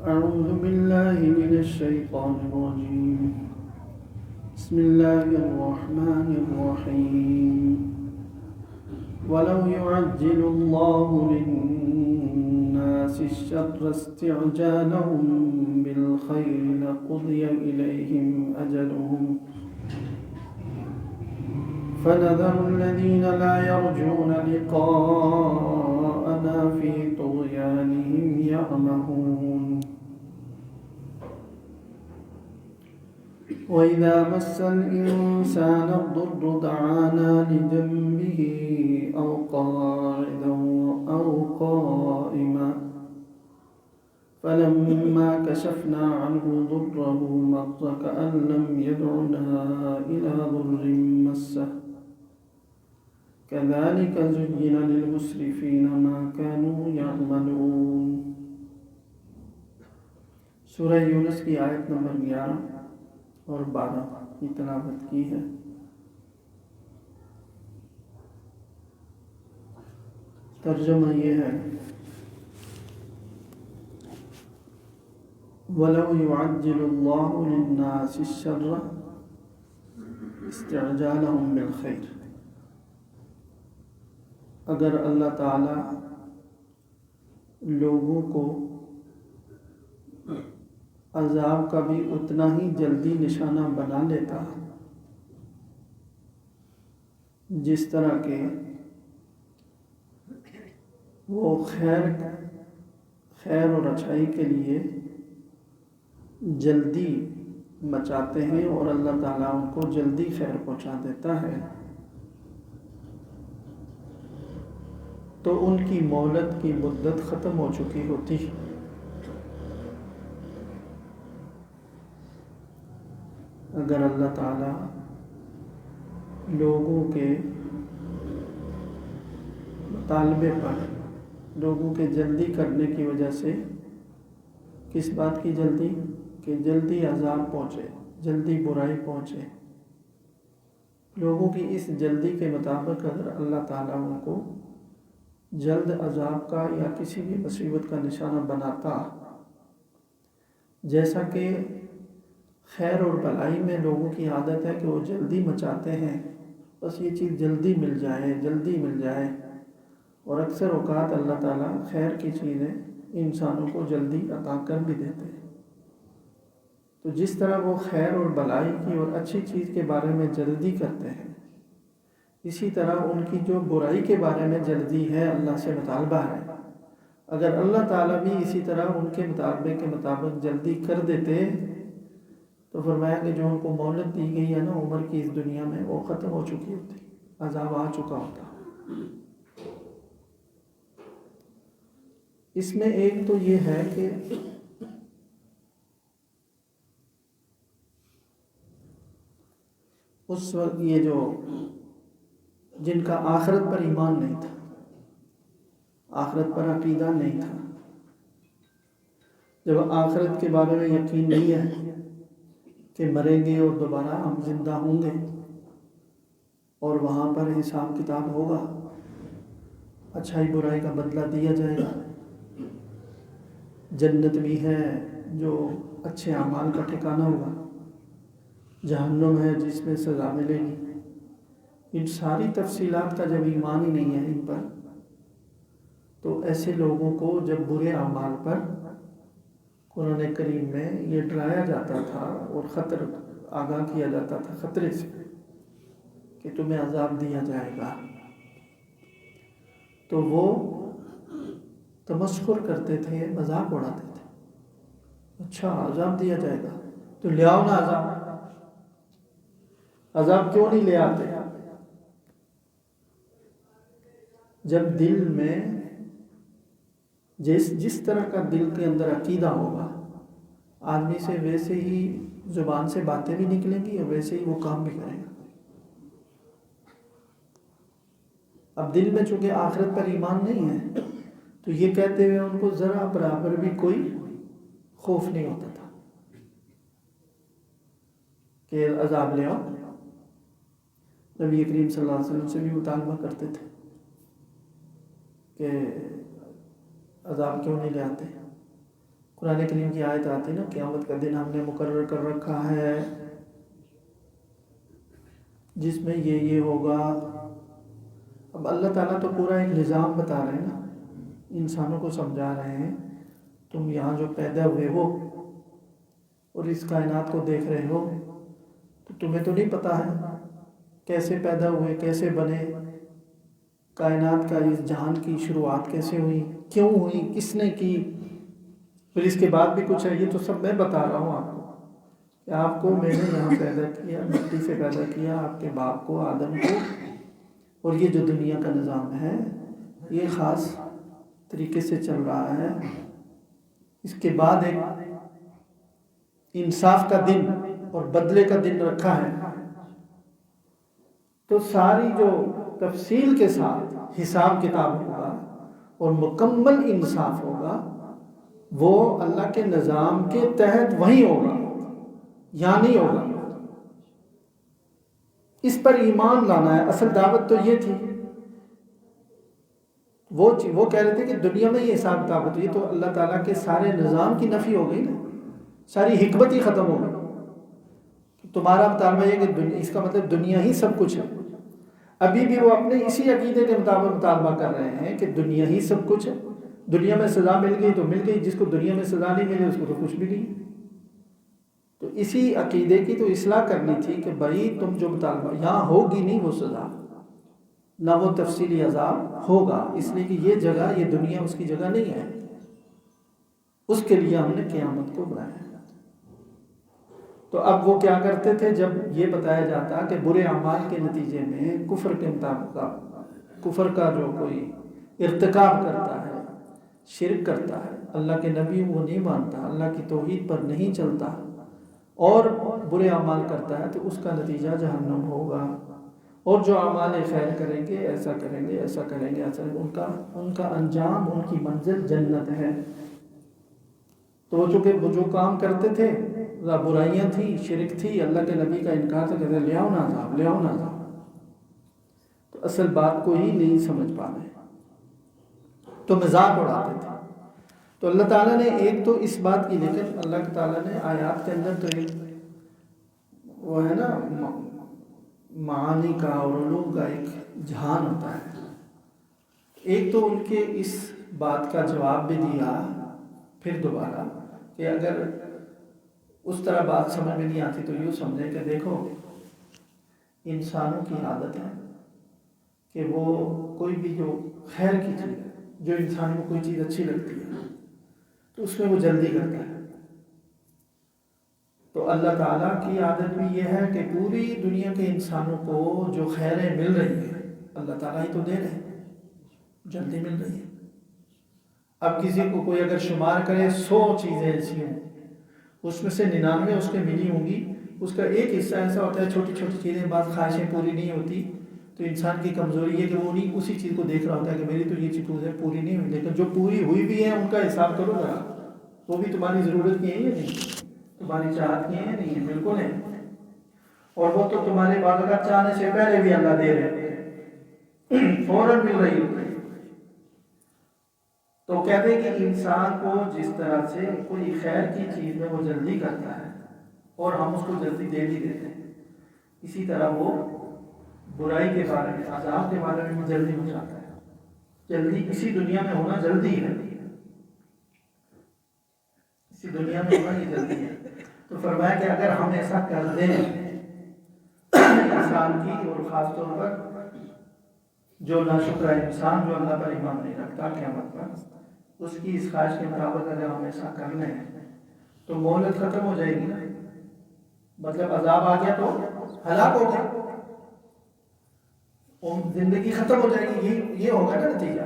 أعوذ بالله من الشيطان الرجيم. بسم الله الرحمن الرحيم. ولو يعجل الله للناس الشر استعجالهم بالخير لقضي إليهم أجلهم فنذر الذين لا يرجون لقاءنا في طغيانهم يعمهون. وإذا مس الإنسان الضر دعانا لجنبه أو قاعدا أو قائما فلما كشفنا عنه ضره مر كأن لم يدعنا إلى ضر مسه كذلك زين للمسرفين ما كانوا يعملون. سورہ یونس کی آیت نمبر 11 اور 12 کی تلاوت کی ہے. ترجمہ یہ ہے: وَلَوْ يُعَجِّلُ اللَّهُ لِلنَّاسِ الشَّرَّ اسْتِعْجَالَهُم بِالْخَيْرِ. اگر اللہ تعالی لوگوں کو عذاب کا بھی اتنا ہی جلدی نشانہ بنا لیتا جس طرح کہ وہ خیر اور اچھائی کے لیے جلدی مچاتے ہیں اور اللہ تعالیٰ ان کو جلدی خیر پہنچا دیتا ہے، تو ان کی مہلت کی مدت ختم ہو چکی ہوتی. اگر اللہ تعالیٰ لوگوں کے مطالبے پر، لوگوں کے جلدی کرنے کی وجہ سے، کس بات کی جلدی؟ کہ جلدی عذاب پہنچے، جلدی برائی پہنچے، لوگوں کی اس جلدی کے مطابق اگر اللہ تعالیٰ ان کو جلد عذاب کا یا کسی بھی مصیبت کا نشانہ بناتا، جیسا کہ خیر اور بھلائی میں لوگوں کی عادت ہے کہ وہ جلدی مچاتے ہیں، بس یہ چیز جلدی مل جائے، جلدی مل جائے، اور اکثر اوقات اللہ تعالیٰ خیر کی چیزیں انسانوں کو جلدی عطا کر بھی دیتے ہیں. تو جس طرح وہ خیر اور بھلائی کی اور اچھی چیز کے بارے میں جلدی کرتے ہیں، اسی طرح ان کی جو برائی کے بارے میں جلدی ہے، اللہ سے مطالبہ ہے. اگر اللہ تعالیٰ بھی اسی طرح ان کے مطالبے کے مطابق جلدی کر دیتے تو فرمایا کہ جو ان کو مہلت دی گئی ہے نا عمر کی اس دنیا میں، وہ ختم ہو چکی ہوتی، عذاب آ چکا ہوتا. اس میں ایک تو یہ ہے کہ اس وقت یہ جو جن کا آخرت پر ایمان نہیں تھا، آخرت پر عقیدہ نہیں تھا، جب آخرت کے بارے میں یقین نہیں ہے کہ مریں گے اور دوبارہ ہم زندہ ہوں گے اور وہاں پر حساب کتاب ہوگا، اچھائی برائی کا بدلہ دیا جائے گا، جنت بھی ہے جو اچھے اعمال کا ٹھکانہ ہوگا، جہنم ہے جس میں سزا ملے گی، ان ساری تفصیلات کا جب ایمان ہی نہیں ہے ان پر، تو ایسے لوگوں کو جب برے اعمال پر قرآن کریم میں یہ ڈرایا جاتا تھا اور آگاہ کیا جاتا تھا خطرے سے کہ تمہیں عذاب دیا جائے گا، تو وہ تمسخر کرتے تھے، مذاق اڑاتے تھے. اچھا عذاب دیا جائے گا تو لے آؤ نا عذاب کیوں نہیں لے آتے؟ جب دل میں جس طرح کا دل کے اندر عقیدہ ہوگا، آدمی سے ویسے ہی زبان سے باتیں بھی نکلیں گی اور ویسے ہی وہ کام بھی کرے گا. اب دل میں چونکہ آخرت پر ایمان نہیں ہے تو یہ کہتے ہوئے ان کو ذرا برابر بھی کوئی خوف نہیں ہوتا تھا کہ عذاب لے آؤ. نبی کریم صلی اللہ علیہ وسلم سے بھی مطالبہ کرتے تھے کہ عذاب کیوں نہیں لے آتے. قرآن کریم کی آیت آتی نا، قیامت کا دن ہم نے مقرر کر رکھا ہے جس میں یہ ہوگا. اب اللہ تعالیٰ تو پورا ایک نظام بتا رہے ہیں نا، انسانوں کو سمجھا رہے ہیں تم یہاں جو پیدا ہوئے ہو اور اس کائنات کو دیکھ رہے ہو، تو تمہیں تو نہیں پتا ہے کیسے پیدا ہوئے، کیسے بنے، کائنات کا اس جہان کی شروعات کیسے ہوئی، کیوں ہوئی، کس نے کی، پھر اس کے بعد بھی کچھ ہے. یہ تو سب میں بتا رہا ہوں آپ کو کہ آپ کو میں نے یہاں پیدا کیا، مٹی سے پیدا کیا، آپ کے باپ کو، آدم کو، اور یہ جو دنیا کا نظام ہے یہ خاص طریقے سے چل رہا ہے. اس کے بعد ایک انصاف کا دن اور بدلے کا دن رکھا ہے. تو ساری جو تفصیل کے ساتھ حساب کتاب ہوگا اور مکمل انصاف ہوگا وہ اللہ کے نظام کے تحت وہی ہوگا، یہاں نہیں ہوگا. اس پر ایمان لانا ہے. اصل دعوت تو یہ تھی. وہ کہہ رہے تھے کہ دنیا میں یہ حساب کتاب ہوتی ہے، تو اللہ تعالیٰ کے سارے نظام کی نفی ہو گئی نا، ساری حکمت ہی ختم ہو گئی. تمہارا مطالبہ یہ کہ اس کا مطلب دنیا ہی سب کچھ ہے. ابھی بھی وہ اپنے اسی عقیدے کے مطابق مطالبہ کر رہے ہیں کہ دنیا ہی سب کچھ ہے. دنیا میں سزا مل گئی تو مل گئی، جس کو دنیا میں سزا نہیں ملی اس کو تو کچھ بھی نہیں. تو اسی عقیدے کی تو اصلاح کرنی تھی کہ بھائی تم جو مطالبہ، یہاں ہوگی نہیں وہ سزا، نہ وہ تفصیلی عذاب ہوگا، اس لیے کہ یہ جگہ، یہ دنیا اس کی جگہ نہیں ہے. اس کے لیے ہم نے قیامت کو بنایا. تو اب وہ کیا کرتے تھے جب یہ بتایا جاتا کہ برے اعمال کے نتیجے میں کفر کے مطابق، کفر کا جو کوئی ارتکاب کرتا ہے، شرک کرتا ہے، اللہ کے نبی وہ نہیں مانتا، اللہ کی توحید پر نہیں چلتا اور برے اعمال کرتا ہے، تو اس کا نتیجہ جہنم ہوگا. اور جو اعمال خیر کریں گے، ایسا کریں گے، ایسا کریں گے، ایسا، ان کا انجام، ان کی منزل جنت ہے. تو وہ چونکہ وہ جو کام کرتے تھے برائیاں تھیں، شرک تھی، اللہ کے نبی کا انکار تھا، کہتے لے آؤ نا عذاب، لے آؤ نا عذاب. تو اصل بات کو ہی نہیں سمجھ پا رہے تو مذاق اڑاتے تھے. تو اللہ تعالیٰ نے ایک تو اس بات کی، لیکن اللہ تعالیٰ نے آیات کے اندر تو ایک وہ ہے نا معانی کا اور علوم کا ایک جہان ہوتا ہے. ایک تو ان کے اس بات کا جواب بھی دیا پھر دوبارہ کہ اگر اس طرح بات سمجھ میں نہیں آتی تو یوں سمجھیں کہ دیکھو انسانوں کی عادت ہے کہ وہ کوئی بھی جو خیر کی چیز ہے، جو انسان کو کوئی چیز اچھی لگتی ہے تو اس میں وہ جلدی کرتا ہے. تو اللہ تعالیٰ کی عادت بھی یہ ہے کہ پوری دنیا کے انسانوں کو جو خیریں مل رہی ہیں اللہ تعالیٰ ہی تو دے رہے ہیں، جلدی مل رہی ہے. اب کسی کو کوئی اگر شمار کرے 100 چیزیں ایسی ہوں، اس میں سے 99 اس کے ملی ہوں گی، اس کا ایک حصہ ایسا ہوتا ہے، چھوٹی چھوٹی چیزیں، بعض خواہشیں پوری نہیں ہوتی. تو انسان کی کمزوری ہے کہ وہ نہیں اسی چیز کو دیکھ رہا ہوتا ہے کہ میری تو یہ چیزیں پوری نہیں ہوئی، لیکن جو پوری ہوئی بھی ہیں ان کا حساب کرو ذرا، وہ بھی تمہاری ضرورت کی ہے یا نہیں، تمہاری چاہت کی ہے یا نہیں ہے، بالکل ہے. اور وہ تو تمہارے بعد کا چاہنے سے پہلے بھی اللہ دے رہے ہیں، فوراً مل رہی ہے. تو کہتے ہیں کہ انسان کو جس طرح سے کوئی خیر کی چیز میں وہ جلدی کرتا ہے اور ہم اس کو جلدی دے بھی دیتے ہیں، اسی طرح وہ برائی کے بارے میں، عذاب کے بارے میں جلدی ہو جاتا ہے. جلدی اسی دنیا میں ہونا جلدی ہے، اسی دنیا میں ہونا یہ جلدی ہے. تو فرمایا کہ اگر ہم ایسا کر دیں انسان کی، اور خاص طور پر جو ناشکرا انسان جو اللہ پر ایمان نہیں رکھتا قیامت پر، اس کی اس خواہش کے مطابق اگر ہم ایسا کر لیں تو مہلت ختم ہو جائے گی نا، مطلب عذاب آ گیا تو ہلاک ہو گیا، زندگی ختم ہو جائے گی، یہ ہوگا نا نتیجہ.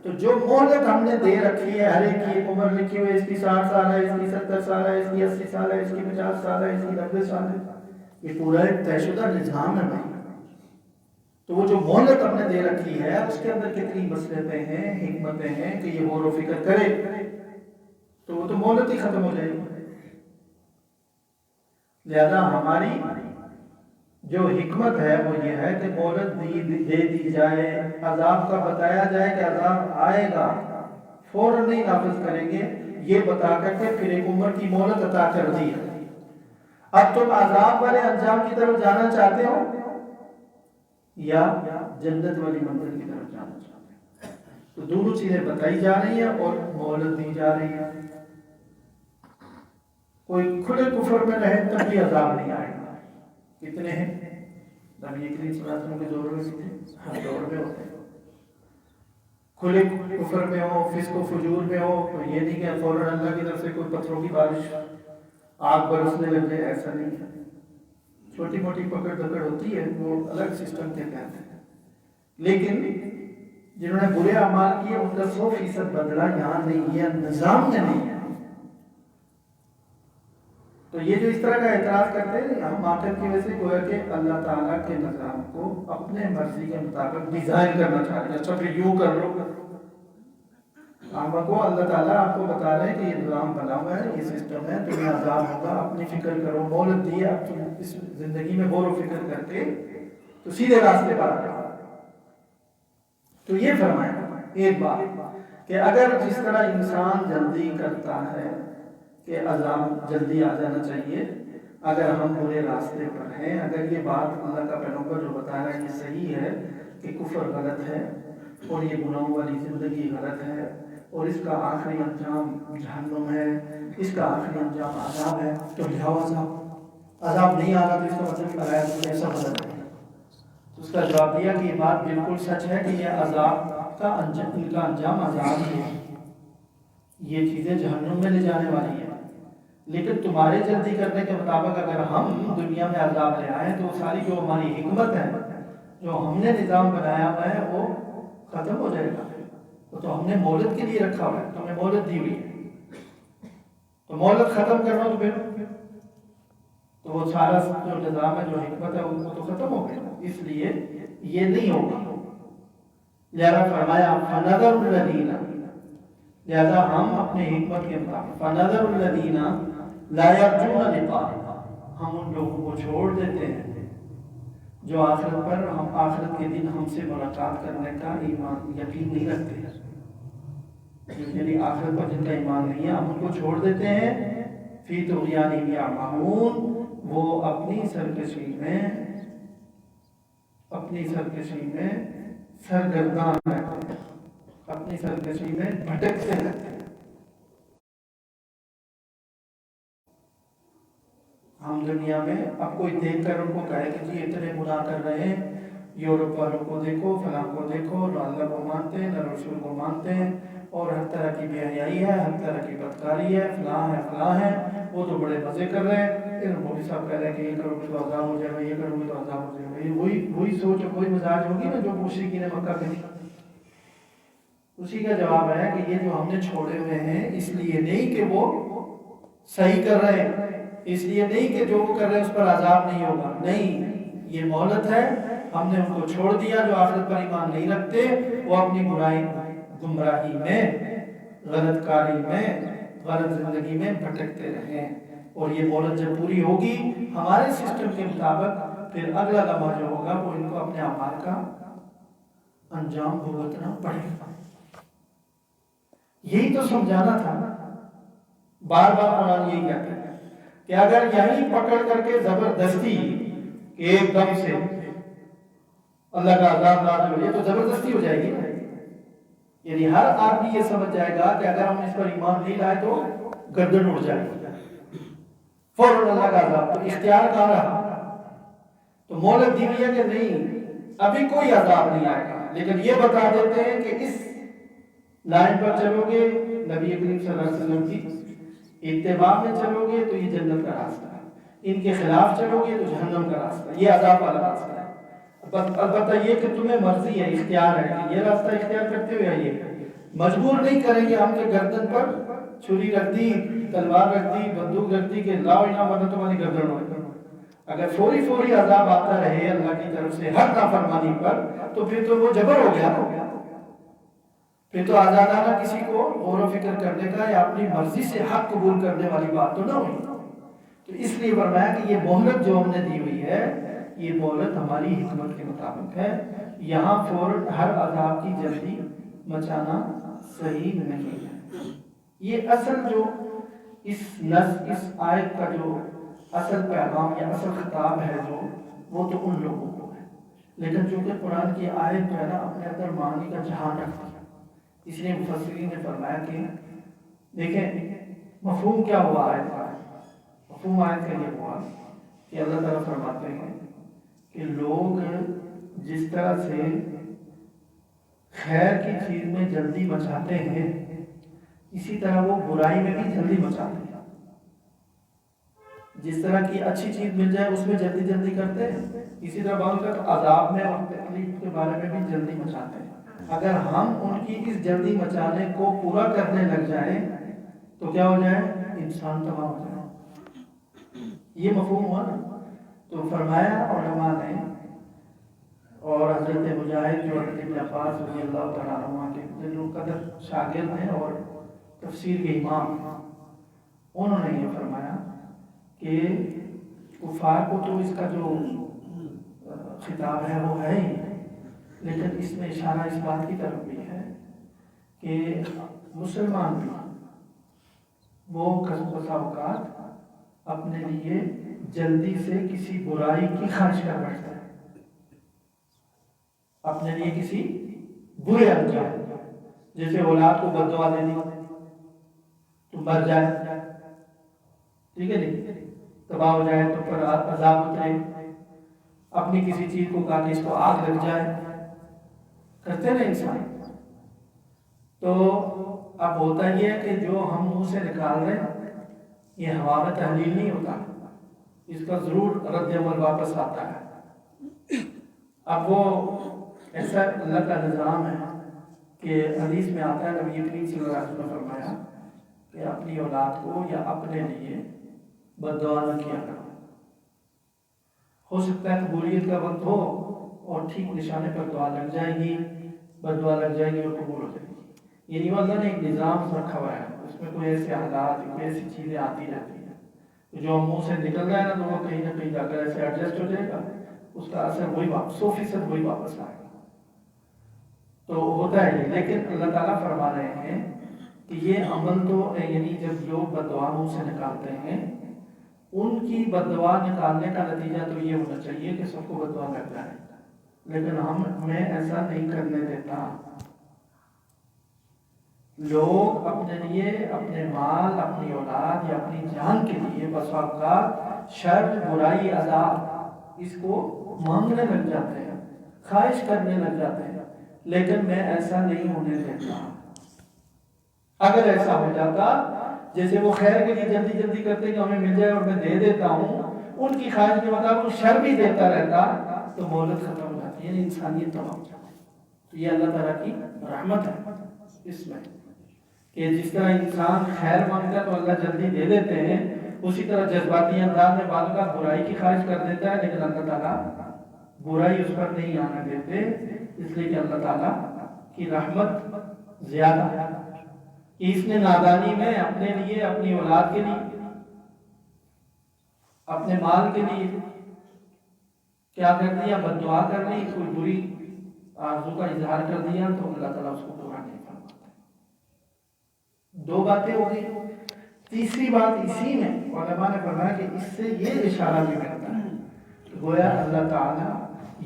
تو جو مہلت ہم نے دے رکھی ہے، ہر ایک کی عمر لکھی ہوئی ہے، اس کی 60 سال ہے، اس کی 70 سال ہے، اس کی 80 سال ہے، اس کی 50 سال ہے، اس کی 90 سال ہے، یہ پورا ایک طے شدہ نظام ہے بھائی. تو وہ جو مہلت ہم نے دے رکھی ہے اس کے اندر کتنی مصلحتیں ہیں، حکمتیں ہیں کہ یہ غور و فکر کرے، تو وہ تو مہلت ہی ختم ہو جائے گی. لہذا ہماری جو حکمت ہے وہ یہ ہے کہ مہلت دے دی جائے، عذاب کا بتایا جائے کہ عذاب آئے گا، فوراً نہیں نافذ کریں گے، یہ بتا کر کے پھر ایک عمر کی مہلت عطا کر دی ہے۔ اب تم عذاب والے انجام کی طرف جانا چاہتے ہو یا جنت والی منزل کی طرف جانا چاہتے ہو؟ تو دونوں چیزیں بتائی جا رہی ہیں اور مہلت دی جا رہی ہے۔ کوئی کھلے کفر میں رہے تب بھی عذاب نہیں آئے گا۔ کتنے ہیں نبی کریم صلی اللہ علیہ وسلم کے دور میں کتنے ہر دور میں ہوتے ہیں۔ کھلے کفر میں ہو، فسق و فجور میں ہو، تو یہ نہیں کہ فوراً اللہ کی طرف سے کوئی پتھروں کی بارش آگ برسنے لگ جائے، ایسا نہیں ہے۔ چھوٹی موٹی پکڑ دکڑ ہوتی ہے، وہ الگ سسٹم کے تحت ہے، لیکن جنہوں نے برے اعمال کیے ان کا 100% بدلہ یہاں نہیں ہے، نظام میں نہیں ہے۔ تو یہ جو اس طرح کا اعتراض کرتے ہیں ہم عاقل کی وجہ سے گویا کہ اللہ تعالیٰ کے نظام کو اپنے مرضی کے مطابق ڈیزائن کرنا چاہتے ہیں۔ اچھا پھر یوں کر لو، کو اللہ تعالیٰ آپ کو بتا رہے ہیں کہ یہ نظام بنا ہوا ہے، یہ سسٹم ہے، تمہیں عذاب ہوگا، اپنی فکر کرو، مہلت دی ہے، اب تم اس زندگی میں غور و فکر کر کے تو سیدھے راستے پر آ جاؤ۔ تو یہ فرمایا ایک بات کہ اگر جس طرح انسان جلدی کرتا ہے کہ عذاب جلدی آ جانا چاہیے، اگر ہم برے راستے پر ہیں، اگر یہ بات اللہ کا پیغمبر جو بتا رہا ہے یہ صحیح ہے کہ کفر غلط ہے اور یہ گناہوں والی زندگی غلط ہے اور اس کا آخری انجام جہنم ہے، اس کا آخری انجام عذاب ہے، تو لہٰذا عذاب نہیں آ رہا تو اس کا مطلب آیا تو ایسا بدل ہے۔ تو اس کا جواب دیا کہ یہ بات بالکل سچ ہے کہ یہ عذاب کا انجام، ان کا انجام عذاب ہی ہے، یہ چیزیں جہنم میں لے جانے والی ہیں۔ لیکن تمہارے جلدی کرنے کے مطابق اگر ہم دنیا میں عذاب لے آئیں تو ساری جو ہماری حکمت ہے، جو ہم نے نظام بنایا ہوا ہے، وہ ختم ہو جائے گا۔ وہ تو ہم نے مہلت کے لیے رکھا ہوا ہے، تو ہمیں مہلت دی ہوئی ہے، تو مہلت ختم کرنا تو پھر تو وہ سارا جو نظام ہے، جو حکمت ہے، وہ تو ختم ہو گیا۔ اس لیے یہ نہیں ہوگا۔ لہذا فرمایا فنظر الذین، لہذا ہم اپنے حکمت کے مطابق فنظر الذین لا یرجون لقاءنا، ہم ان لوگوں کو چھوڑ دیتے ہیں جو آخرت پر، ہم آخرت کے دن ہم سے ملاقات کرنے کا ایمان یقین نہیں رکھتے، یعنی آخرت پر جن کا ایمان نہیں ہے ہم ان کو چھوڑ دیتے ہیں۔ فی طغیانہم یعمہون، وہ اپنی سرکشی میں سرگرداں رہتے ہیں، اپنی سرکشی میں بھٹکتے رہتے ہیں۔ ہم دنیا میں اب کوئی دیکھ کر ان کو کہے کہ جی اتنے گناہ کر رہے ہیں، یورپ والوں کو دیکھو، فلاں کو دیکھو، نہ اللہ کو مانتے ہیں نہ رسول کو مانتے ہیں، اور ہر طرح کی بے حیائی ہے، ہر طرح کی بدکاری ہے، فلاں ہے، وہ تو بڑے مزے کر رہے ہیں۔ پھر مولوی صاحب کہہ رہے ہیں کہ یہ کرو گے تو عذاب ہو جائے گا، یہ کرو گے تو عذاب ہو جائے گا۔ وہی سوچ وہی مزاج ہوگی نا جو مشرکین مکہ کے تھی۔ اسی کا جواب ہے کہ یہ جو ہم نے چھوڑے ہوئے ہیں اس لیے نہیں کہ وہ صحیح کر رہے ہیں، اس لیے نہیں کہ جو وہ کر رہے ہیں اس پر عذاب نہیں ہوگا، نہیں، یہ مہلت ہے، ہم نے ان کو چھوڑ دیا جو آخرت پر ایمان نہیں رکھتے، وہ اپنی گمراہی میں، غلط کاری میں، غلط زندگی میں بھٹکتے رہیں، اور یہ مہلت جب پوری ہوگی ہمارے سسٹم کے مطابق پھر اگلا لمحہ جو ہوگا وہ ان کو اپنے اعمال کا انجام بھگتنا پڑے گا۔ یہی تو سمجھانا تھا، بار بار قرآن یہی کہتا ہے کہ اگر یہیں پکڑ کر کے زبردستی ایک دم سے اللہ کا عذاب نازل ہو، یہ تو زبردستی ہو جائے گی نا، یعنی ہر آدمی یہ سمجھ جائے گا کہ اگر ہم اس پر ایمان نہیں لائے تو گردن اڑ جائے گی، فوراً اللہ کا عذاب، تو اختیار کہاں رہا؟ تو مہلت دی ہوئی ہے کہ نہیں، ابھی کوئی عذاب نہیں آئے گا، لیکن یہ بتا دیتے ہیں کہ اس لائن پر چلو گے، نبی کریم صلی اللہ علیہ وسلم کی اتباع میں چلو گے تو یہ جنت کا راستہ ہے، ان کے خلاف چلو گے تو جہنم کا راستہ ہے، یہ عذاب والا راستہ ہے۔ البتہ یہ کہ تمہیں مرضی ہے، اختیار ہے کہ یہ راستہ اختیار کرتے ہوئے آئیے، مجبور نہیں کریں گے ہم کہ گردن پر چھری رکھ دی، تلوار رکھ دی، بندوق رکھ دی کہ لاؤ انہاں ورنہ تمہاری گردن ہو۔ اگر فوری عذاب آتا رہے اللہ کی طرف سے ہر نافرمانی پر تو پھر تو وہ جبر ہو گیا، پھر تو آزادانہ کسی کو غور و فکر کرنے کا یا اپنی مرضی سے حق قبول کرنے والی بات تو نہ ہوئی۔ تو اس لیے فرمایا کہ یہ مہلت جو ہم نے دی ہوئی ہے یہ مہلت ہماری حکمت کے مطابق ہے، یہاں فوراً ہر عذاب کی جلدی مچانا صحیح نہیں ہے، یہ اصل جو اس آیت کا جو اصل پیغام یا اصل خطاب ہے جو وہ تو ان لوگوں کو ہے، لیکن چونکہ قرآن کی آیت جو ہے نا اپنے اندر معانی کا جہان رکھتی ہے، اس لیے مفسرین نے فرمایا کہ دیکھیں مفہوم کیا ہوا آیت کا، مفہوم آیت کا یہ ہوا کہ اللہ تعالیٰ فرماتے ہیں کہ لوگ جس طرح سے خیر کی چیز میں جلدی مچاتے ہیں اسی طرح وہ برائی میں بھی جلدی مچاتے ہیں، جس طرح کی اچھی چیز مل جائے اس میں جلدی جلدی کرتے ہیں، اسی طرح بعض اوقات عذاب میں اور تکلیف کے بارے میں بھی جلدی مچاتے ہیں۔ اگر ہم ان کی اس جلدی مچانے کو پورا کرنے لگ جائیں تو کیا ہو جائے؟ انسان تباہ ہو جائے۔ یہ مفہوم ہوا نا؟ تو فرمایا علماء نے اور حضرت مجاہد جو حضرت ابن عباس رضی اللہ تعالیٰ عنہ کے ذل قدر شاگرد ہیں اور تفسیر کے امام، انہوں نے یہ فرمایا کہ کفار کو تو اس کا جو خطاب ہے وہ ہے ہی، لیکن اس میں اشارہ اس بات کی طرف بھی ہے کہ مسلمان بھی وہ بسا اوقات اپنے لیے جلدی سے کسی برائی کی خواہش کر بیٹھتا ہے، اپنے لیے کسی برے انجام، جیسے اولاد کو بد دعا دے دی تو مر جائے، ٹھیک ہے جی، تباہ ہو جائے تو پھر عذاب اترے، اپنی کسی چیز کو کہا کہ اس کو آگ لگ جائے، کرتے نا انسان۔ تو اب ہوتا یہ ہے کہ جو ہم منہ سے نکال رہے ہیں یہ ہوا میں تحلیل نہیں ہوتا، اس کا ضرور رد عمل واپس آتا ہے۔ اب وہ ایسا اللہ کا نظام ہے کہ حدیث میں آتا ہے، نبی کریم صلی اللہ علیہ وسلم نے فرمایا کہ اپنی اولاد کو یا اپنے لیے بد دعا نہ کیا کرو، ہو سکتا ہے قبولیت کا وقت ہو اور ٹھیک نشانے پر دعا لگ جائے گی، بد دعا لگ جائے گی اور قبول ہو جائے گی۔ یعنی اللہ نے ایک نظام رکھا ہوا ہے، اس میں کوئی ایسے حالات کوئی ایسی چیزیں آتی رہتی ہیں جو منہ سے نکل رہا ہے نا تو وہ کہیں نہ کہیں جا کر ایسے ایڈجسٹ ہو جائے گا، اس کا اثر وہی 100% وہی واپس آئے گا۔ تو ہوتا ہے یہ، لیکن اللہ تعالیٰ فرما رہے ہیں کہ یہ عمل تو یعنی جب لوگ بد دعا منہ سے نکالتے ہیں ان کی بد دعا نکالنے کا نتیجہ تو یہ ہونا چاہیے کہ سب کو بد دعا لگ جائے، لیکن ہمیں ایسا نہیں کرنے دیتا۔ لوگ اپنے لیے، اپنے مال، اپنی اولاد یا اپنی جان کے لیے بس اوقات شر، برائی، عذاب اس کو مانگنے لگ جاتے ہیں، خواہش کرنے لگ جاتے ہیں، لیکن میں ایسا نہیں ہونے دیتا۔ اگر ایسا ہو جاتا جیسے وہ خیر کے لیے جلدی جلدی کرتے کہ ہمیں مل جائے اور میں دے دیتا ہوں، ان کی خواہش کے مطابق شر بھی دیتا رہتا تو مہلت ختم ہو جاتی ہے، انسانیت تمام ہو جاتی۔ تو یہ اللہ تعالیٰ کی رحمت ہے اس میں کہ جس طرح انسان خیر مانگتا ہے تو اللہ جلدی دے دیتے ہیں، اسی طرح جذباتی انداز میں بعض کا برائی کی خواہش کر دیتا ہے، لیکن اللہ تعالیٰ برائی اس پر نہیں آنے دیتے، اس لیے کہ اللہ تعالیٰ کی رحمت زیادہ ہے کہ اس نے نادانی میں اپنے لیے، اپنی اولاد کے لیے، اپنے مال کے لیے کیا کر دیا؟ بد دعا کر لی، کوئی بری آرزو کا اظہار کر دیا تو اللہ تعالیٰ اس کو پورا نہیں فرماتا۔ دو باتیں ہو گئی، تیسری بات اسی میں علماء نے فرمایا کہ اس سے یہ اشارہ بھی کرتا ہے کہ گویا اللہ تعالیٰ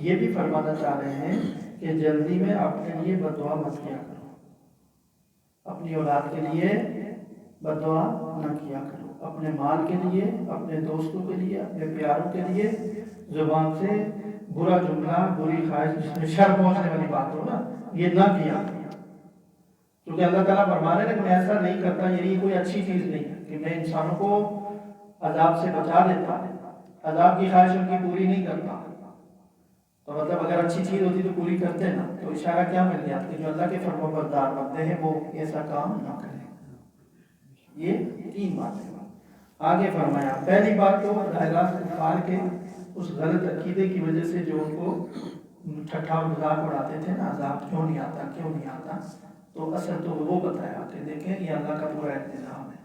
یہ بھی فرمانا چاہ رہے ہیں کہ جلدی میں اپنے لیے بد دعا مت کیا کرو، اپنی اولاد کے لیے بد دعا نہ کیا کرو، اپنے مال کے لیے، اپنے دوستوں کے لیے، اپنے پیاروں کے لیے زبان سے برا جملہ، بری خواہش جس میں شر پہنچنے والی بات ہو نا، یہ نہ کیا، کیونکہ اللہ تعالیٰ فرما رہے ہیں کہ میں ایسا نہیں کرتا، یعنی یہ کوئی اچھی چیز نہیں ہے کہ میں انسانوں کو عذاب سے بچا دیتا، عذاب کی خواہش ان کی پوری نہیں کرتا، تو مطلب اگر اچھی چیز ہوتی تو پوری کرتے نا، تو اشارہ کیا مل گیا کہ جو اللہ کے فرما بردار بنتے ہیں وہ ایسا کام نہ کریں۔ یہ تین باتیں آگے فرمایا۔ پہلی بات تو ظاہرات کفار کے اس غلط عقیدے کی وجہ سے جو ان کو ٹھٹھا مذاق اڑاتے تھے نا، عذاب کیوں نہیں آتا، کیوں نہیں آتا، تو اصل تو وہ بتایا کہ دیکھیں یہ اللہ کا پورا انتظام ہے،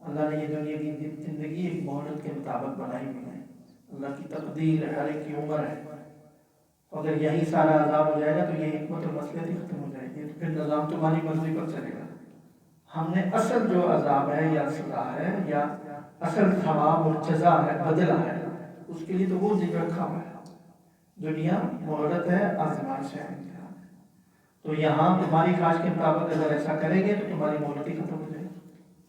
اللہ نے یہ دنیا کی زندگی ایک مہلت کے مطابق بنائی ہوئی ہے، اللہ کی تقدیر ہے، ہر ایک کی عمر ہے، اگر یہی سارا عذاب ہو جائے گا تو یہ حکمت اور مصلحت ہی ختم ہو جائے گی، تو پھر نظام تمہاری مرضی پر چلے گا، ہم نے اصل جو عذاب ہے یا سزا ہے یا اصل ثواب اور جزا ہے، بدلہ ہے، اس کے لیے تو وہ ذکر رکھا ہوا ہے۔ دنیا مہلت ہے، آزمائش ہے، تو یہاں تمہاری خواہش کے مطابق اگر ایسا کریں گے تو تمہاری مہلت ہی ختم ہو جائے گی۔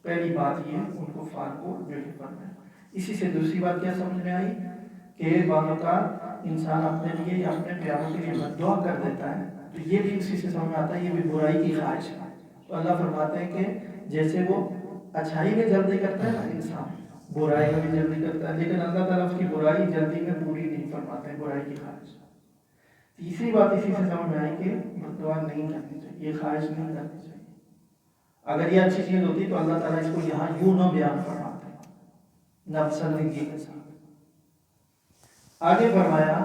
پہلی بات یہ ان کو فار کو جو کرنا ہے۔ اسی سے دوسری بات کیا سمجھ میں آئی کہ بعض اوقات انسان اپنے لیے یا اپنے پیاروں کے لیے بد دعا کر دیتا ہے، تو یہ بھی اسی سے سمجھ میں آتا ہے، یہ بھی برائی کی خواہش ہے۔ تو اللہ فرماتے ہیں کہ جیسے وہ اچھائی میں جلدی کرتا ہے نا انسان، برائی میں بھی جلدی کرتا ہے، لیکن اللہ تعالیٰ اس کی برائی جلدی میں پوری نہیں فرماتے ہیں، برائی کی خواہش۔ تیسری بات اسی سے سمجھ میں آئی کہ بد دعا نہیں کرنی چاہیے، یہ خواہش نہیں کرنی چاہیے۔ اگر یہ اچھی چیز ہوتی تو اللہ تعالیٰ اس کو یہاں یوں نہ بیان فرماتے، ناپسندگی کے ساتھ۔ آگے فرمایا،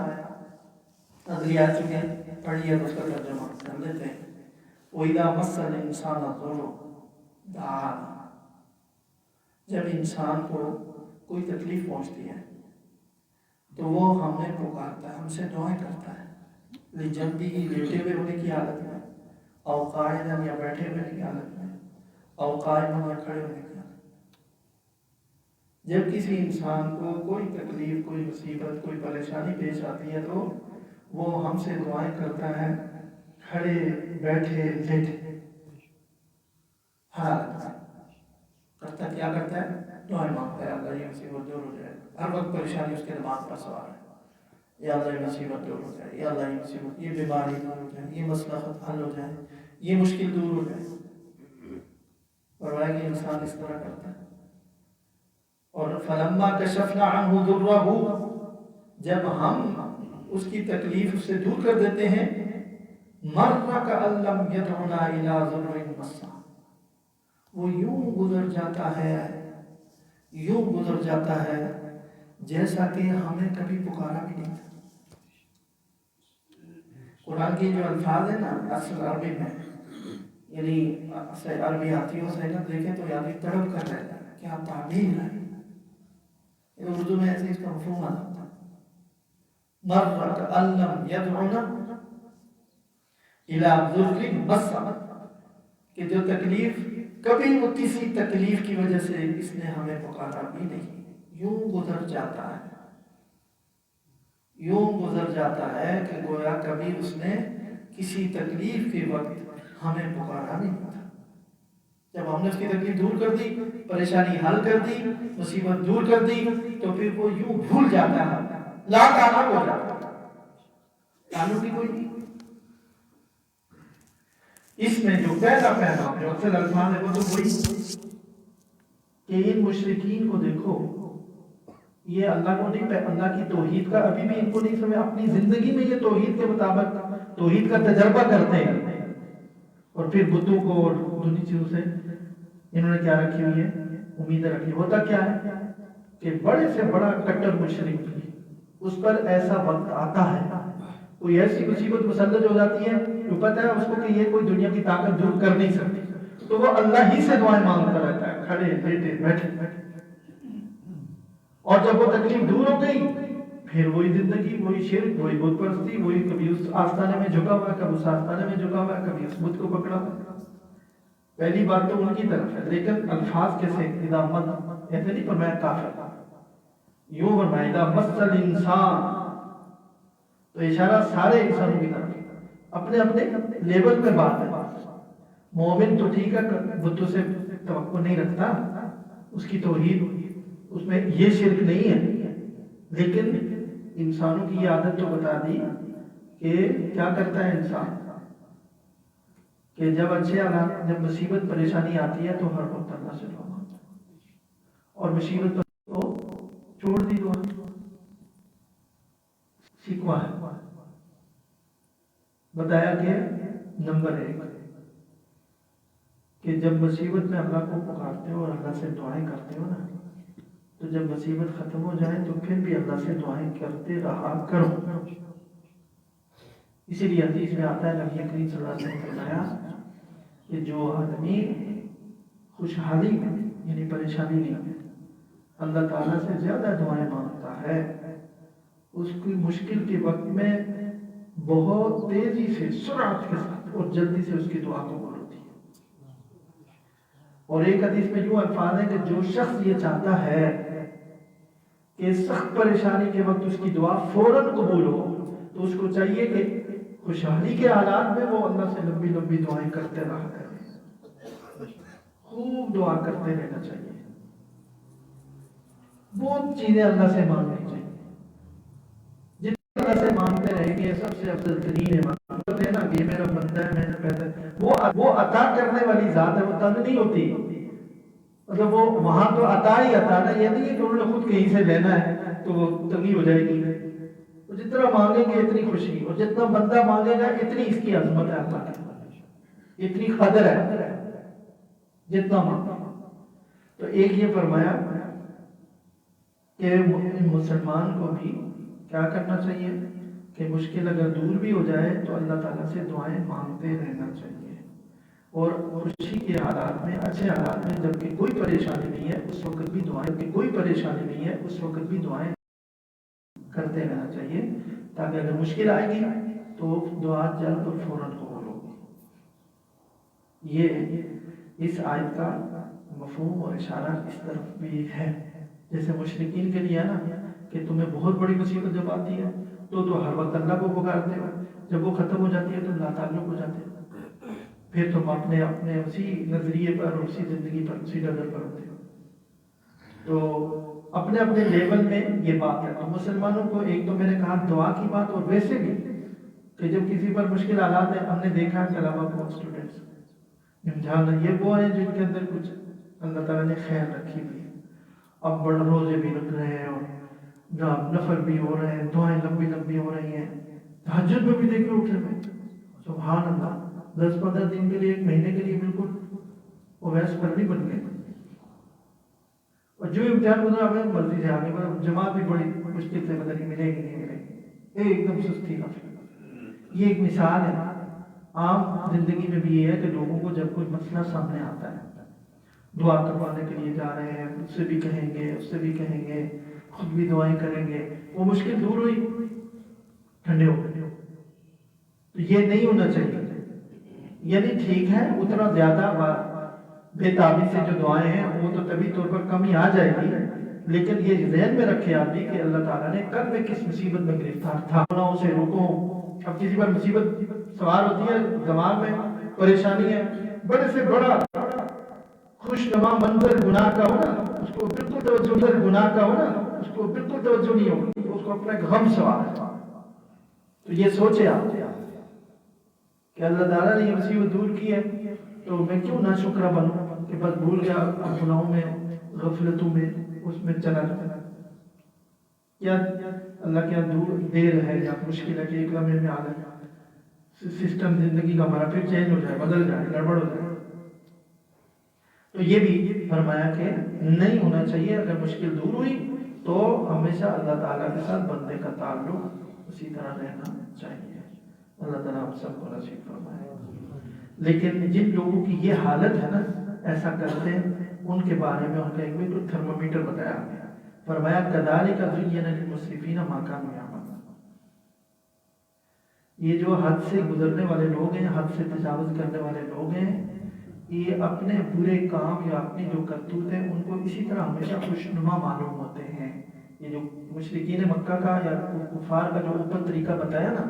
اگلی آیت چکے پڑھیے تو اس کا ترجمہ کر لیتے ہیں۔ وَإِذَا مَسَّ الْإِنسَانَ الضُّرُّ دَعَانَا، جب انسان کو کوئی تکلیف پہنچتی ہے تو وہ ہمیں پکارتا ہے، ہم سے دعائیں کرتا ہے، لِجَنبِهِ، لیٹے ہوئے ہونے کی حالت میں، او قاعداً، یا بیٹھے ہونے کی حالت میں، او قائماً، یا کھڑے ہونے کی حالت میں۔ جب کسی انسان کو کوئی تکلیف، کوئی مصیبت، کوئی پریشانی پیش آتی ہے تو وہ ہم سے دعائیں کرتا ہے، کھڑے، بیٹھے، لیٹے، ہر حالت میں کرتا ہے۔ کیا کرتا ہے؟ دعائیں مانگتا ہے، اللہ یہ مصیبت دور ہو جائے۔ ہر وقت پریشانی اس کے دماغ پر سوار ہے، یا اللہ یہ مصیبت دور ہو جائے، یا اللہ یہ مصیبت، یہ بیماری دور ہو جائے، یہ مسئلہ حل ہو جائے، یہ مشکل دور ہو جائے۔ فرمایا کہ انسان اس طرح کرتا ہے۔ اور فَلَمَّا كَشَفْنَا عَنْهُ ضُرَّهُ، جب ہم اس کی تکلیف اس سے دور کر دیتے ہیں، مَرَّ كَأَن لَّمْ يَدْعُنَا إِلَىٰ ضُرٍّ مَّسَّهُ، وہ یوں گزر جاتا ہے، یوں گزر جاتا ہے جیسا کہ ہمیں کبھی پکارا بھی نہیں تھا۔ قرآن کی جو الفاظ ہیں نا اصل عربی میں، یعنی عربی آتی ہو صحیح نہ دیکھیں تو یعنی تڑپ کر رہتا ہے، کیا تعبیر ہے۔ اردو میں ایسے اس کا مفہوم آتا ہے، مَرَّ كَأَن لَّمْ يَدْعُنَا إِلَىٰ ضُرٍّ مَّسَّهُ، کہ جو تکلیف کبھی وہ کسی تکلیف کی وجہ سے اس نے ہمیں پکارا بھی نہیں، یوں گزر جاتا ہے، یوں گزر جاتا ہے کہ گویا کبھی اس نے کسی تکلیف کے وقت ہمیں پکارا نہیں تھا۔ جب ہم نے اس کی تکلیف دور کر دی، پریشانی حل کر دی، مصیبت دور کر دی، تو پھر وہ یوں بھول جاتا ہے، لا تعلق ہو جاتا ہے، تعلق ہی کوئی نہیں۔ اس میں جو پہلا پیغام جو اکثر الفاظ ہے وہ تو وہی کہ ان مشرکین کو دیکھو، یہ اللہ کو نہیں، اللہ کی توحید کا ابھی بھی ان کو نہیں سمجھ، اپنی زندگی میں یہ توحید کے مطابق توحید کا تجربہ کرتے ہیں، اور پھر بتوں کو اور دونوں چیزوں سے انہوں نے کیا رکھی ہوئی ہے، امیدیں رکھی۔ ہوتا کیا ہے کہ بڑے سے بڑا کٹر مشرک اس پر ایسا وقت آتا ہے، کوئی ایسی مصیبت مسلط ہو جاتی ہے جو پتہ ہے اس کو کہ یہ کوئی دنیا کی طاقت دور کر نہیں سکتی، تو وہ اللہ ہی سے دعائیں مانگتا رہتا ہے، کھڑے، لیٹے، بیٹھے۔ اور جب وہ تکلیف دور ہو گئی، پھر وہی زندگی، وہی شرک، وہی بت پرستی، وہی کبھی اس آستانے میں جھکا ہوا ہے، کبھی اس آستانے میں جھکا ہوا ہے، کبھی اس بت کو پکڑا ہوا ہے۔ پہلی بات تو ان کی طرف ہے، لیکن الفاظ کیسے اذا مس، ایسے نہیں فرمایا کافر، یوں فرمایا اذا مس الانسان، تو اشارہ سارے انسانوں کی طرف، اپنے اپنے لیول پہ بات ہے۔ مومن تو ٹھیک ہے، بتوں سے توقع نہیں رکھتا، اس کی توحید، اس میں یہ شرک نہیں ہے، لیکن انسانوں کی یہ عادت تو بتا دی کہ کیا کرتا ہے انسان کہ جب اچھے حالات، جب مصیبت پریشانی آتی ہے تو ہر وقت اللہ سے دعا مانگتا ہے، اور مصیبت پر تو چھوڑ دی دعا، شکوہ ہے۔ بتایا کہ نمبر 1 کہ جب مصیبت میں اللہ کو پکارتے ہو اور اللہ سے دعائیں کرتے ہو نا، تو جب مصیبت ختم ہو جائے تو پھر بھی اللہ سے دعائیں کرتے رہا کرو۔ اسی لیے حدیث میں آتا ہے، نبی کریم صلی اللہ علیہ وسلم نے فرمایا کہ جو آدمی خوشحالی میں، یعنی پریشانی میں اللہ تعالیٰ سے زیادہ دعائیں مانگتا ہے، اس کی مشکل کے وقت میں بہت تیزی سے، سرعت کے ساتھ اور جلدی سے اس کی دعا قبول ہوتی ہے۔ اور ایک حدیث میں یوں الفاظ ہیں کہ جو شخص یہ چاہتا ہے کہ سخت پریشانی کے وقت اس کی دعا فوراً قبول ہو تو اس کو چاہیے کہ خوشحالی کے حالات میں وہ اللہ سے لمبی لمبی دعائیں کرتے رہا کرے، خوب دعا کرتے رہنا چاہیے، بہت چیزیں اللہ سے مانگنی چاہیے، جتنا اللہ سے مانگتے رہیں گے سب سے افضل ترین ہے نا کہ میرا بندہ ہے، میں نے پیدا وہ عطا کرنے والی ذات ہے، وہ تنگ نہیں ہوتی، مطلب وہ وہاں تو عطا ہی عطا نا، یہ نہیں ہے کہ انہوں نے خود کہیں سے لینا ہے تو وہ تنگی ہو جائے گی، تو جتنا مانگیں گے اتنی خوشی، اور جتنا بندہ مانگے گا اتنی اس کی عظمت ہے، اللہ کی اتنی قدر ہے جتنا مانگے۔ تو ایک یہ فرمایا کہ مسلمان کو بھی کیا کرنا چاہیے کہ مشکل اگر دور بھی ہو جائے تو اللہ تعالیٰ سے دعائیں مانگتے رہنا چاہیے، اور خوشی کے حالات میں، اچھے حالات میں، جب کہ کوئی پریشانی نہیں ہے اس وقت بھی دعائیں، کہ کوئی پریشانی نہیں ہے اس وقت بھی دعائیں کرتے رہنا چاہیے، تاکہ اگر مشکل آئے گی تو دعا جلد اور فوراً قبول ہوگی۔ یہ اس آیت کا مفہوم اور اشارہ اس طرف بھی ہے، جیسے مشرکین کے لیے ہے نا کہ تمہیں بہت بڑی مصیبت جب آتی ہے تو ہر وقت اللہ کو پکارتے ہو، جب وہ ختم ہو جاتی ہے تو اللہ تعلق ہو جاتے ہیں، پھر تم اپنے اسی نظریے پر، اسی زندگی پر، اسی ڈگر پر ہوتے ہو۔ تو اپنے اپنے لیول میں یہ بات ہے۔ تو مسلمانوں کو ایک تو میں نے کہا دعا کی بات، اور ویسے بھی کہ جب کسی پر مشکل حالات ہیں، ہم نے دیکھا کہ طلبا کو، اسٹوڈنٹس امتحان، یہ وہ ہیں جن کے اندر کچھ اللہ تعالیٰ نے خیر رکھی ہوئی ہے، اب بڑے روزے بھی رکھ رہے ہیں اور نفل بھی ہو رہے ہیں، دعائیں لمبی لمبی ہو رہی ہیں، تہجد میں بھی دیکھیں اٹھے میں، سبحان اللہ، 10-15 دن کے لیے، ایک مہینے کے لیے بالکل اویس پرنی بن گئے، اور جو امتحان گزرا ہمیں مرضی سے آگے بڑھا، جماعت بھی بڑی مشکل سے پتہ نہیں ملے گی نہیں ملے گی، ایک دم سستی کا۔ یہ ایک مثال ہے، عام زندگی میں بھی یہ ہے کہ لوگوں کو جب کوئی مسئلہ سامنے آتا ہے، دعا کروانے کے لیے جا رہے ہیں، اس سے بھی کہیں گے، اس سے بھی کہیں گے، خود بھی دعائیں کریں گے، وہ مشکل دور ہوئی، ٹھنڈے ہو گئے، تو یہ نہیں ہونا چاہیے۔ یعنی ٹھیک ہے اتنا زیادہ بے تابی سے جو دعائیں ہیں وہ تو طبی طور پر کمی آ جائے گی، لیکن یہ ذہن میں رکھے آدمی کہ اللہ تعالیٰ نے کل میں کس مصیبت میں گرفتار تھا، گناہوں سے روکوں۔ اب کسی پر مصیبت سوار ہوتی ہے، دماغ میں پریشانی ہے، بڑے سے بڑا خوشنما منظر گناہ کا ہو نا، اس کو بالکل توجہ، گناہ کا ہو نا اس کو بالکل توجہ نہیں ہوگی، اس کو اپنا غم سوار ہے۔ تو یہ سوچے آپ کہ اللہ تعالیٰ نے یہ مصیبت دور کی ہے تو میں کیوں نہ شکرہ بنوں کہ بس بھول گیا گناہوں میں، غفلتوں میں، اس میں چلا جاتا، یا اللہ کیا دور دیر ہے یا مشکل ہے کہ ایک لمحے میں آ جائے، سسٹم زندگی کا ہمارا پھر چینج ہو جائے، بدل جائے، گڑبڑ ہو جائے۔ تو یہ بھی فرمایا کہ نہیں ہونا چاہیے، اگر مشکل دور ہوئی تو ہمیشہ اللہ تعالیٰ کے ساتھ بندے کا تعلق اسی طرح رہنا چاہیے۔ اللہ تعالیٰ ہم سب کو نصیب فرمائے۔ لیکن جن لوگوں کی یہ حالت ہے نا، ایسا کرتے ہیں، ان کے بارے میں ان کا ایک بالکل تھرمومیٹر بتایا گیا، فرمایا کذالک زین للمسرفین ما کانوا یعملون۔ یہ جو حد سے گزرنے والے لوگ ہیں، حد سے تجاوز کرنے والے لوگ ہیں، یہ اپنے برے کام یا اپنی جو کرتوت ہیں ان کو اسی طرح ہمیشہ خوشنما معلوم ہوتے ہیں۔ یہ جو مشرکین مکہ کا یا کفار کا جو اوپر طریقہ بتایا نا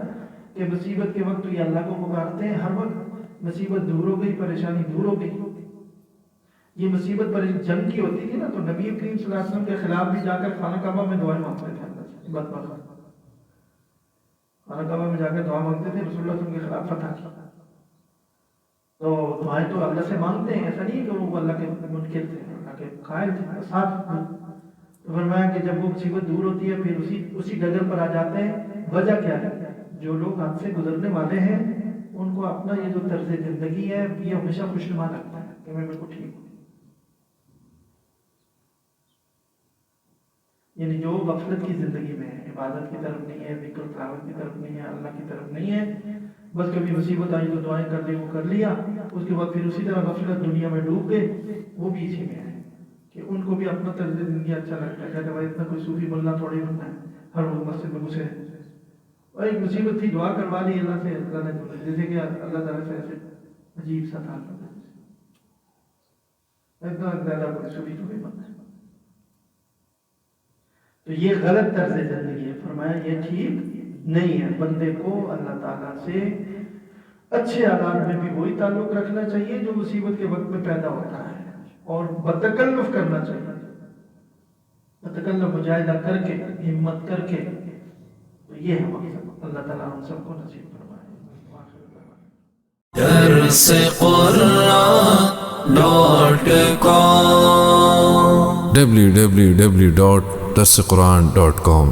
کہ مصیبت کے وقت تو یہ اللہ کو پکارتے ہیں، ہر وقت مصیبت دور ہو گئی، پریشانی دور ہو گئی۔ یہ مصیبت پر جنگ کی ہوتی تھی نا تو نبی کریم صلی اللہ علیہ وسلم کے خلاف بھی جا کر خانہ کعبہ میں دعائیں مانگتے تھے، بدبخت خانہ کعبہ میں جا کر دعا مانگتے تھے، رسول اللہ صلی اللہ علیہ وسلم کے خلاف فتح کی۔ تو دعائیں تو اللہ سے مانگتے ہیں، ایسا نہیں کہ وہ اللہ کے منکر تھے، اللہ کے قائل تھے ساتھ۔ تو فرمایا کہ جب وہ مصیبت دور ہوتی ہے پھر اسی ڈگر پر آ جاتے ہیں۔ وجہ کیا ہے؟ جو لوگ حد سے گزرنے والے ہیں ان کو اپنا یہ جو طرز زندگی ہے یہ ہمیشہ خوشنما لگتا ہے کہ میں بالکل ٹھیک ہوں۔ یعنی جو غفلت کی زندگی میں ہے، عبادت کی طرف نہیں ہے، ذکر تلاوت کی طرف نہیں ہے، اللہ کی طرف نہیں ہے، بس کبھی مصیبت آئی تو دعائیں کر لی، وہ کر لیا، اس کے بعد پھر اسی طرح غفلت دنیا میں ڈوب گئے، وہ بھی اسی میں ہے کہ ان کو بھی اپنا طرز زندگی اچھا لگتا ہے کہ بھائی اتنا کوئی صوفی بننا تھوڑی بننا ہے، ہر روز مسجد میں گھسے اور ایک مصیبت تھی دعا کروا لی اللہ سے، اللہ نے جیسے کہ اللہ تعالیٰ سے ایسے عجیب سا تھا۔ زیادہ کوئی سبھی تو مت ہے. تو یہ غلط طرز زندگی ہے. فرمایا یہ ٹھیک نہیں ہے. بندے کو اللہ تعالیٰ سے اچھے حالات میں بھی وہی تعلق رکھنا چاہیے جو مصیبت کے وقت میں پیدا ہوتا ہے, اور بتکلف کرنا چاہیے, بتکلف مجاہدہ کر کے, ہمت کر کے. تو یہ ہے مقصد. اللہ تعالیٰ ہم سب کو نصیب فرمائے. درس قرآن .com www.درسقرآن.com